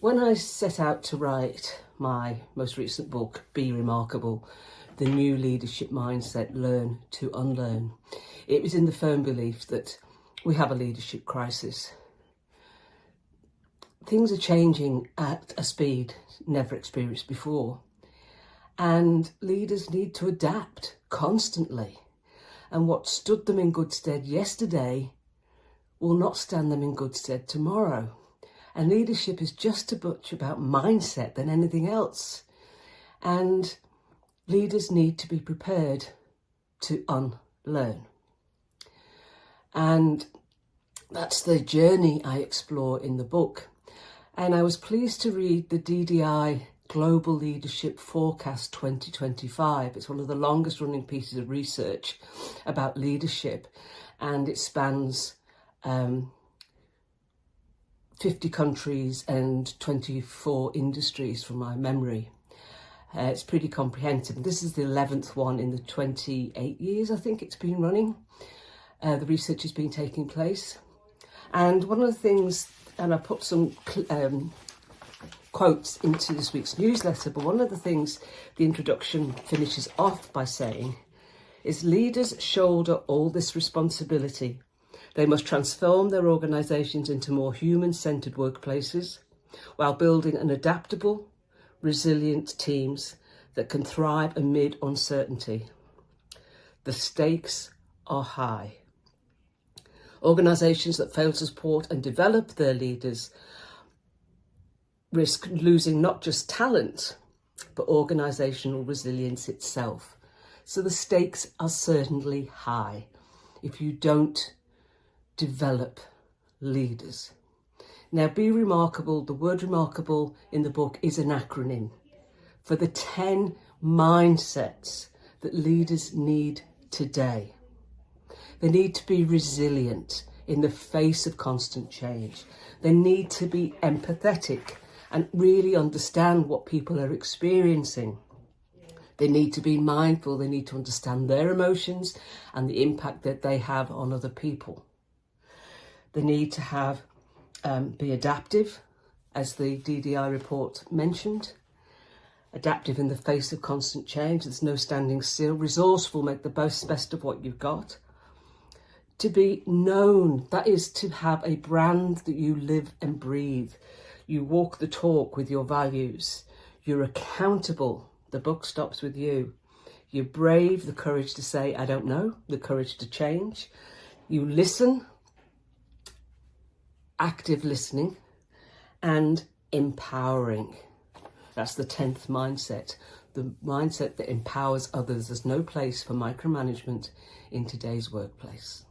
When I set out to write my most recent book, Be Remarkable, The New Leadership Mindset, Learn to Unlearn, it was in the firm belief that we have a leadership crisis. Things are changing at a speed never experienced before, and leaders need to adapt constantly. And what stood them in good stead yesterday will not stand them in good stead tomorrow. And leadership is just as much about mindset than anything else. And leaders need to be prepared to unlearn. And that's the journey I explore in the book. And I was pleased to read the DDI Global Leadership Forecast 2025. It's one of the longest running pieces of research about leadership, and it spans 50 countries and 24 industries from my memory. It's pretty comprehensive. This is the 11th one in the 28 years I think it's been running. The research has been taking place. And one of the things, and I put some quotes into this week's newsletter, but one of the things the introduction finishes off by saying is leaders shoulder all this responsibility. They must transform their organisations into more human-centred workplaces while building an adaptable, resilient teams that can thrive amid uncertainty. The stakes are high. Organisations that fail to support and develop their leaders risk losing not just talent, but organisational resilience itself. So the stakes are certainly high if you don't develop leaders. Now, Be Remarkable, the word remarkable in the book is an acronym for the 10 mindsets that leaders need today. They need to be resilient in the face of constant change. They need to be empathetic and really understand what people are experiencing. They need to be mindful. They need to understand their emotions and the impact that they have on other people. They need to be adaptive, as the DDI report mentioned. Adaptive in the face of constant change. There's no standing still. Resourceful, make the best of what you've got. To be known, that is to have a brand that you live and breathe. You walk the talk with your values. You're accountable. The buck stops with you. You're brave, the courage to say, I don't know, the courage to change. You listen, active listening, and empowering. That's the 10th mindset. The mindset that empowers others. There's no place for micromanagement in today's workplace.